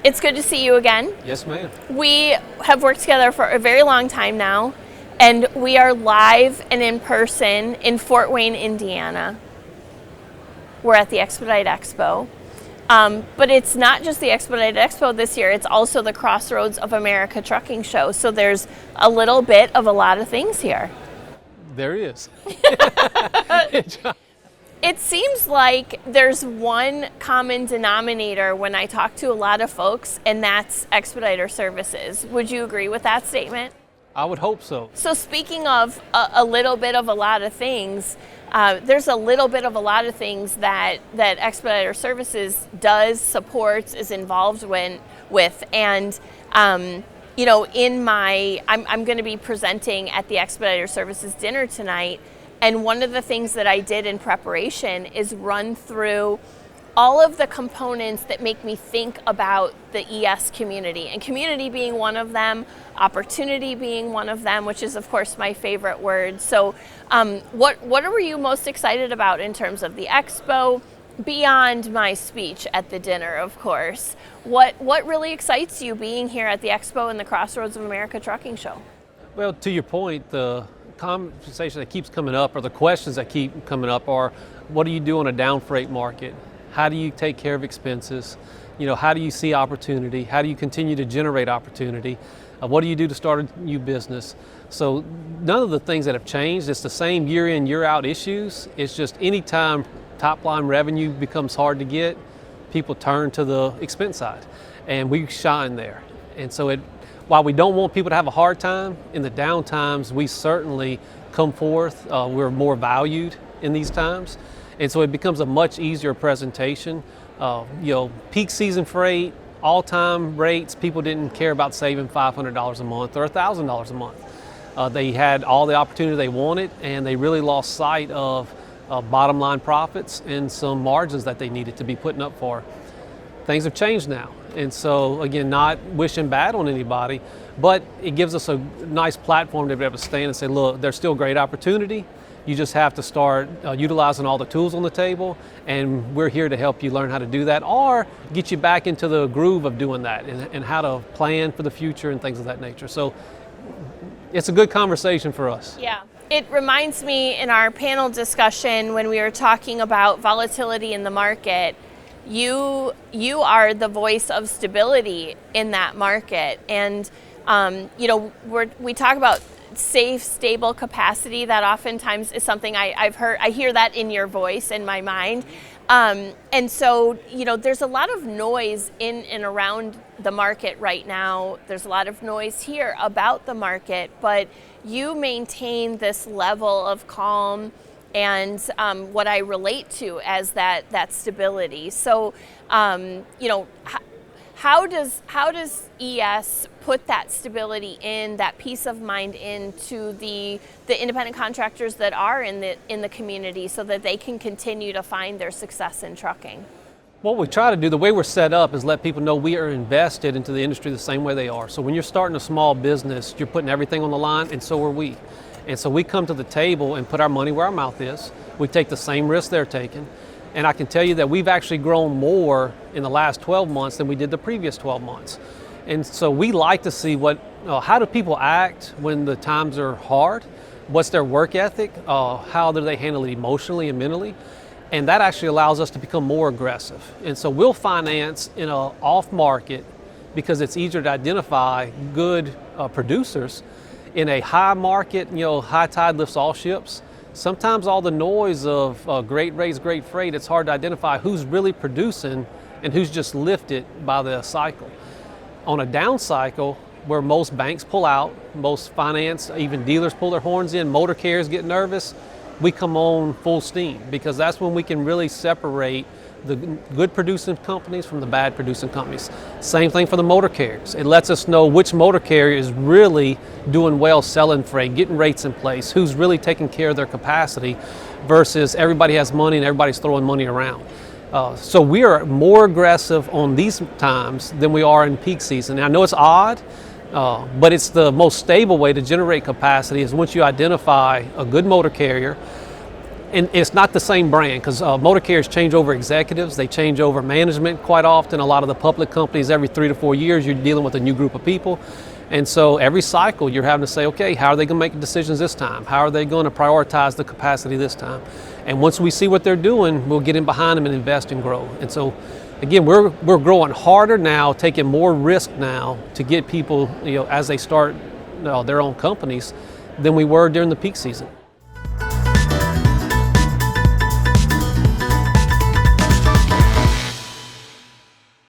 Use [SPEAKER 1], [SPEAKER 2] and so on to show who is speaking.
[SPEAKER 1] It's good to see you again.
[SPEAKER 2] Yes, ma'am.
[SPEAKER 1] We have worked together for a very long time now, and we are live and in person in Fort Wayne, Indiana. We're at the Expedite Expo. But it's not just the Expedite Expo this year, it's also the Crossroads of America Trucking Show. So there's a little bit of a lot of things here.
[SPEAKER 2] There is.
[SPEAKER 1] It seems like there's one common denominator when I talk to a lot of folks, and that's Expediter Services. Would you agree with that statement?
[SPEAKER 2] I would hope so.
[SPEAKER 1] So speaking of a little bit of a lot of things, there's a little bit of a lot of things that Expediter Services does, supports, is involved with. And, you know, I'm going to be presenting at the Expediter Services dinner tonight. And one of the things that I did in preparation is run through all of the components that make me think about the ES community, and community being one of them, opportunity being one of them, which is of course my favorite word. So what were you most excited about in terms of the expo, beyond my speech at the dinner, of course? What really excites you being here at the expo and the Crossroads of America Trucking Show?
[SPEAKER 2] Well, to your point, the conversation that keeps coming up, or the questions that keep coming up, are what do you do on a down freight market? How do you take care of expenses? You know, how do you see opportunity? How do you continue to generate opportunity? What do you do to start a new business? So none of the things that have changed. It's the same year in, year out issues. It's just anytime top line revenue becomes hard to get, people turn to the expense side, and we shine there. And so while we don't want people to have a hard time, in the down times, we certainly come forth. We're more valued in these times. And so it becomes a much easier presentation. You know, peak season freight, all-time rates, people didn't care about saving $500 a month or $1,000 a month. They had all the opportunity they wanted, and they really lost sight of bottom line profits and some margins that they needed to be putting up for. Things have changed now. And so, again, not wishing bad on anybody, but it gives us a nice platform to be able to stand and say, look, there's still great opportunity. You just have to start utilizing all the tools on the table, and we're here to help you learn how to do that, or get you back into the groove of doing that, and how to plan for the future and things of that nature. So it's a good conversation for us.
[SPEAKER 1] Yeah. It reminds me, in our panel discussion when we were talking about volatility in the market, you are the voice of stability in that market. And you know, we talk about safe, stable capacity. That oftentimes is something I've heard. I hear that in your voice, in my mind. And so, you know, there's a lot of noise in and around the market right now. There's a lot of noise here about the market, but you maintain this level of calm and what I relate to as that stability. So, you know, how does ES put that stability in, that peace of mind into the independent contractors that are in the community, so that they can continue to find their success in trucking?
[SPEAKER 2] What we try to do, the way we're set up, is let people know we are invested into the industry the same way they are. So when you're starting a small business, you're putting everything on the line, and so are we. And so we come to the table and put our money where our mouth is. We take the same risk they're taking. And I can tell you that we've actually grown more in the last 12 months than we did the previous 12 months. And so we like to see how do people act when the times are hard? What's their work ethic? How do they handle it emotionally and mentally? And that actually allows us to become more aggressive. And so we'll finance in an off market because it's easier to identify good producers. In a high market, you know, high tide lifts all ships. Sometimes all the noise of great rates, great freight, it's hard to identify who's really producing and who's just lifted by the cycle. On a down cycle, where most banks pull out, most finance, even dealers pull their horns in, motor carriers get nervous, we come on full steam, because that's when we can really separate the good producing companies from the bad producing companies. Same thing for the motor carriers. It lets us know which motor carrier is really doing well selling freight, getting rates in place, who's really taking care of their capacity, versus everybody has money and everybody's throwing money around. So we are more aggressive on these times than we are in peak season. And I know it's odd, but it's the most stable way to generate capacity is once you identify a good motor carrier And it's not the same brand, because motor carriers change over executives, they change over management quite often. A lot of the public companies, every 3 to 4 years, you're dealing with a new group of people. And so every cycle you're having to say, okay, how are they going to make decisions this time? How are they going to prioritize the capacity this time? And once we see what they're doing, we'll get in behind them and invest and grow. And so again, we're growing harder now, taking more risk now to get people, as they start their own companies than we were during the peak season.